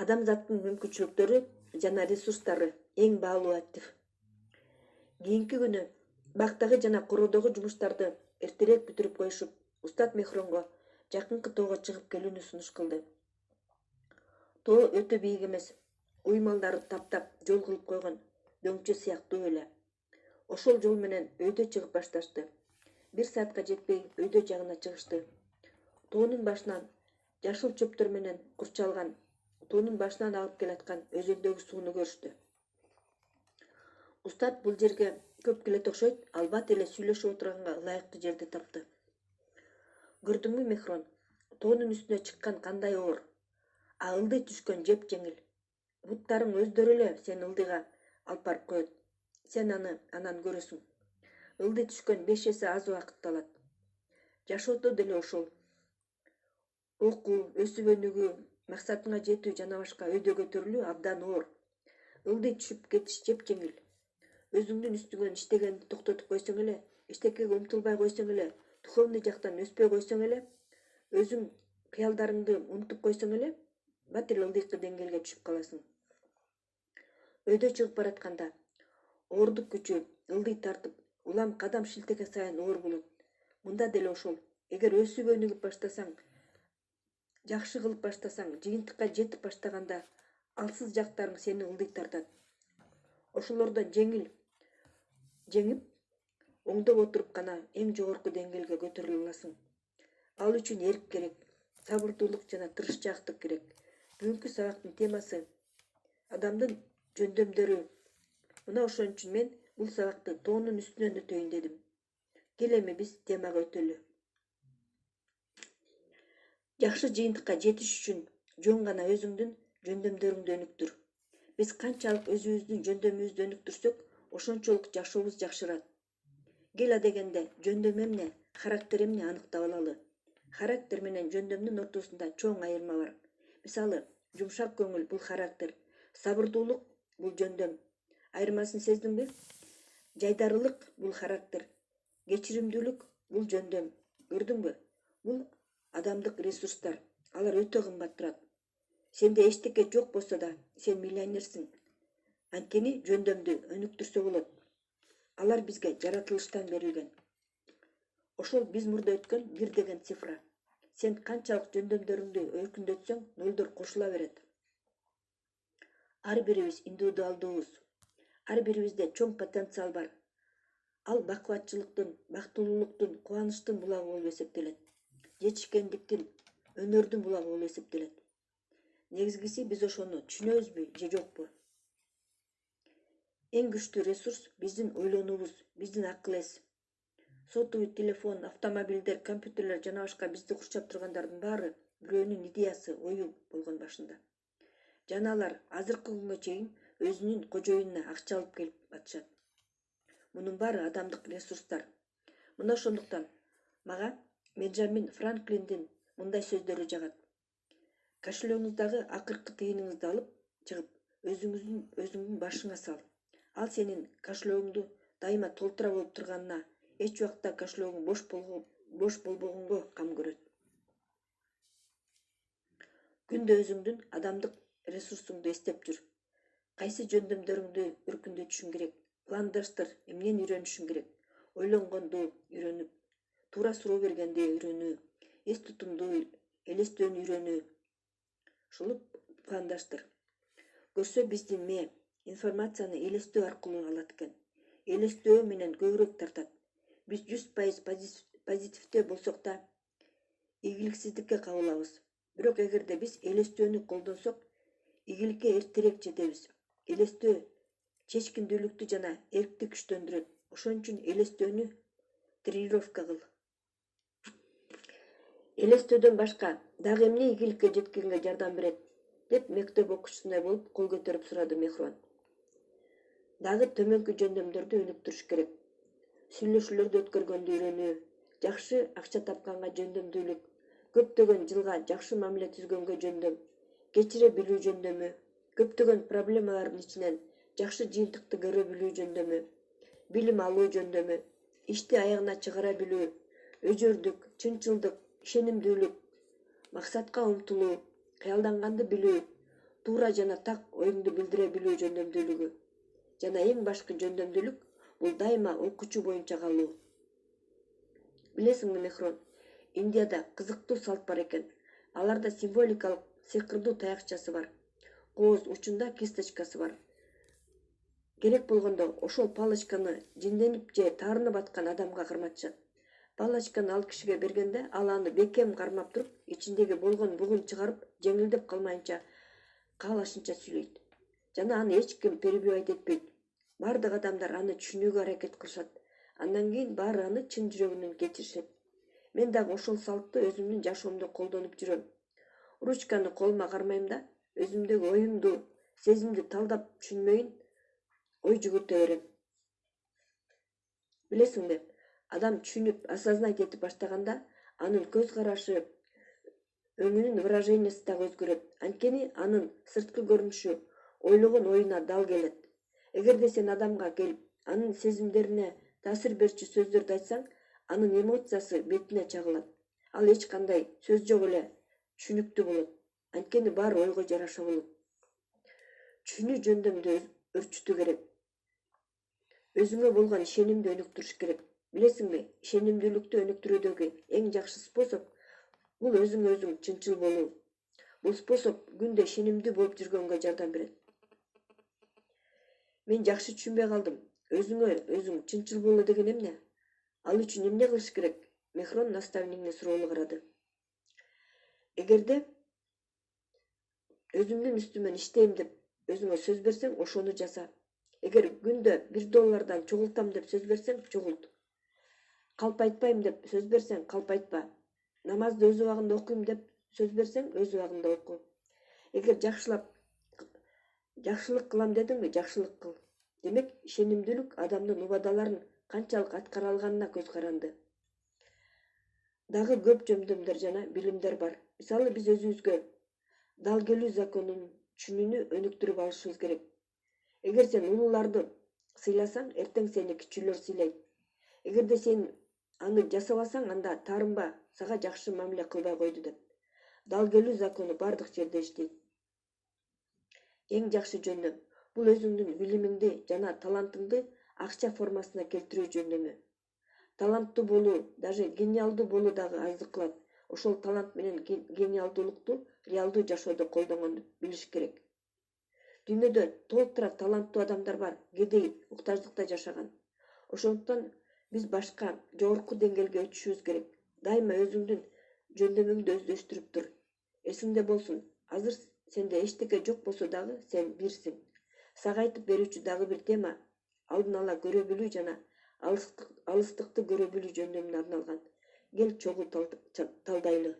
Адамзаттын мүмкүнчүлүктөрү жана ресурстары эң баалуу актив. Кийинки күнү бактагы жана короодогу жумуштарды эртерээк бүтүрүп коюшуп, Устат Мехронго жакынкы тоого чыгып келүүнү сунуш кылды. Тоо өтө бийик эмес, уймалдары таптап жол кылып койгон дөңчө сыяктуу эле. Ошол жол менен өйдө чыгып башташты. 1 саатка жетпей өйдө жагына чыгышты. Тоонун башынан жашыл чөптөр менен курчалган, тоонун башынан агып келаткан өзөндөгү сууну көрүштү. Устат бул жерге көп келет окшойт, албат эле сүйлөшүп отурганга ылайыктуу жерди тапты. Көрдүңбү, Мехрон, тоонун үстүнө чыккан кандай оор, а ылдый түшкөн жеп жеңил. Буттарың өздөрү эле сени ылдыйга алып барып коет. Сен аны анан көрөсүң. Ылдый түшкөн 5 эсе аз убакытты алат. Жашоодо деле ошол. Окуу, өсүп өнүгүү, максатыңа жетүү жана башка өйдө көтөрүлүү абдан оор. Ылдый түшүп кетиш жеп жеңил. Өзүңдүн үстүңөн иштегенди токтотуп койсоң эле, эчтекеге умтулбай койсоң эле, духовный жактан өспөй койсоң эле, өзүң кыялдарыңды унутуп койсоң эле, бат эле ылдыйкы деңгээлге түшүп каласың. Өйдө чыгып баратканда оордук күчү ылдый тартып, улам кадам шилтеген сайын оор болот. Мында деле ошол. Эгер өсүп өнүгүп баштасаң, жакшы кылып баштасаң, жыйынтыкка жетип баштаганда алсыз жактарың сени ылдый тартат. Ошолордон жеңип, оңдоп отуруп гана эң жогорку деңгээлге көтөрүлө аласың. Ал үчүн эрк керек, сабырдуулук жана тырышчаактык керек. Бүгүнкү сабактын темасы адамдын жөндөмдөрү. Мына ошон үчүн мен бул сабакты тоонун үстүнөн өтөйүн дедим. Кел эми биз темага өтөлү. Жакшы жыйынтыкка жетиш үчүн жөн гана өзүңдүн жөндөмдөрүңдү өнүктүр. Биз канчалык өзүбүздүн жөндөмүбүздү өнүктүрсөк, ошончолук жашообуз жакшырат. Кел адегенде жөндөм эмне, характер эмне аныктап алалы. Характер менен жөндөмдүн ортосунда чоң айырма бар. Мисалы, жумшак көңүл бул характер, сабырдуулук бул жөндөм. Айырмасын сездиңби? Жайдарылык бул характер, кечиримдүүлүк бул жөндөм. Көрдүңбү? Бул адамдык ресурстар. Алар өтө кымбат турат. Сенде эчтеке жок болсо да, сен миллионерсиң. Анткени жөндөмдү өнүктүрсө болот. Алар бизге жаратылыштан берилген. Ошол биз мурда өткөн 1 деген цифра. Сен канчалык жөндөмдөрүңдү өркүндөтсөң, нолдор кошула берет. Ар бирибиз индивидуалдуубуз. Ар бирибизде чоң потенциал бар. Ал бакубатчылыктын, бактылуулуктун, кубанычтын булагы болуп эсептелет. Жетишкендиктин, өнөрдүн булагы болуп эсептелет. Негизгиси биз ошону түшүнөбүзбү же жокпу? Эң күчтүү ресурс биздин ойлонуубуз, биздин акыл эс. Сотовый телефон, автомобилдер, компьютерлер жана башка бизди курчап тургандардын баары бирөөнүн идеясы, ою болгон башында. Жана алар азыркы күнгө чейин өзүнүн кожоюнуна акча алып келип атышат. Мунун баары адамдык ресурстар. Мына ошондуктан мага Бенджамин Франклиндин мындай сөздөрү жагат. Кошелегиңиздагы акыркы тыйыныңызды алып чыгып, өзүңдүн башыңа сал. Ал сенин кошелегиңду дайыма толтура болуп турганына, эч убакта кошелегиң бош болбогонго кам көрөт. Күндө өзүңдүн адамдык ресурсуңду эстеп жүр. Кайсы жөндөмдөрүңдү өркүндөтүшүң керек? Пландаштыр, эмнени үйрөнүшүң керек? Ойлонгонду үйрөнүп, туура суроо бергенди үйрөнүү, эс тутумду элестөөнү үйрөнүү. Ушул пландаштыр. Көрсө биздин мээ информацияны элестөө аркылуу алат экен. Элестөө менен көбүрөөк тартат. Биз 100% позитивде болсок да, ийгиликсиздикке кабылабыз. Бирок эгерде биз элестөөнү колдонсок, ийгиликке эртерээк жетебиз. Элестөө чечкиндүүлүктү жана эркти күчтөндүрөт. Ошон үчүн элестөөнү тренировка кыл. Элестөөдөн башка дагы эмне ийгиликке жеткенге жардам берет? Деп мектеп окуучусундай болуп кол көтөрүп сурады Мехрон. Дагы төмөнкү жөндөмдөрдү өнүктүрүш керек. Сүйлөшүүлөрдү өткөргөндү үйрөнүү, жакшы акча тапканга жөндөмдүүлүк, көптөгөн жылга жакшы мамиле түзгөнгө жөндөм, кечире билүү жөндөмү, көптөгөн проблемалардын ичинен жакшы жыйынтыкты көрө билүү жөндөмү, билим алуу жөндөмү, ишти аягына чыгара билүү, өжөрдүк, чынчылдык, ишенимдүүлүк, максатка умтулуу, кыялданганды билүү, туура жана так оюңду билдире билүү жөндөмдүүлүгү. Жана эң башкы жөндөмдүүлүк бул дайыма окуучу боюнча калуу. Билесиңби, Мехрон, Индияда кызыктуу салт бар экен. Аларда символикалык сыйкырдуу таякчасы бар. Кооз учунда кисточкасы бар. Керек болгондо ошол палочканы жинденип же таарынып аткан адамга карматышат. Палочканы ал кишиге бергенде ал аны бекем кармап туруп, ичиндеги болгон бугун чыгарып, жеңилдеп калмайынча каалашынча сүйлөйт. Жана аны эч ким перебивать этпейт. Бардык адамдар аны түшүнүүгө аракет кылышат. Андан кийин баары аны чын жүрөгүнөн кечиришет. Мен дагы ошол салтты өзүмдүн жашоомдо колдонуп жүрөм. Ручканы колума кармайм да, өзүмдөгү оюмду, сезимди талдап түшүнмөйүн ой жүгүртө берем. Билесиңби, адам түшүнүп, осознать этип баштаганда, анын көз карашы, өңүнүн выражениясы дагы өзгөрөт. Анткени анын сырткы көрүнүшү ойлогон оюна дал келет. Эгерде сен адамга келип, анын сезимдерине таасир берчү сөздөрдү айтсаң, анын эмоциясы бетине чагылат. Ал эч кандай сөз жок эле түшүнүктүү болот. Анткени баары ойго жараша болот. Түшүнүү жөндөмдү өрчүтүү керек. Өзүңө болгон ишенимди өнүктүрүш керек. Билесиңби, ишенимдүүлүктү өнүктүрүүдөгү эң жакшы способ бул өзүңө өзүң чынчыл болуу. Бул способ күндө ишенимдүү болуп жүргөнгө жардам берет. Мен жакшы түшүнбөй калдым. Өзүңө өзүң чынчыл болуу деген эмне? Ал үчүн эмне кылыш керек? Мехрон наставнигине суроолуу карады. Эгерде өзүмдүн үстүмөн иштейм деп өзүңө сөз берсең, ошону жаса. Эгер күндө $1 чогултам деп сөз берсең, чогулт. Калп айтпайм деп сөз берсең, калп айтпа. Намазды өз убагында окуйм деп сөз берсең, өз убагында оку. Эгер жакшылык кылам дедиңби, жакшылык кыл. Демек, ишенимдүүлүк адамдын убадаларын канчалык аткара алганына көз каранды. Дагы көп жөндөмдөр жана билимдер бар. Мисалы, биз өзүбүзгө дал келүү законун түшүнүүнү өнүктүрүп алышыбыз керек. Эгер сен улууларды сыйласаң, эртең сени кичүүлөр сыйлайт. Эгерде сен аны жасабасаң, анда таарынба, сага жакшы мамиле кылбай койду деп. Дал келүү закону бардык жерде иштейт. Эң жакшы жөндөм бул өзүңдүн билимиңди жана талантыңды акча формасына келтирүү жөндөмү. Таланттуу болуу, даже гениалдуу болуу дагы аздык кылат. Ошол талант менен гениалдуулукту реалдуу жашоодо колдонгонду билиш керек. Дүйнөдө толтура таланттуу адамдар бар, кедей, уктаждыкта жашаган. Ошондуктан биз башка жогорку деңгээлге өтүшүбүз керек. Дайыма өзүңдүн жөндөмүңдү өздөштүрүп тур. Эсиңде болсун, азыр сенде эчтеке жок болсо дагы сен бирсиң. Сага айтып берүүчү дагы бир тема алдын ала көрө билүү жана алыстыкты көрө билүү жөндөмүнө арналган. Кел чогуу талдайлы.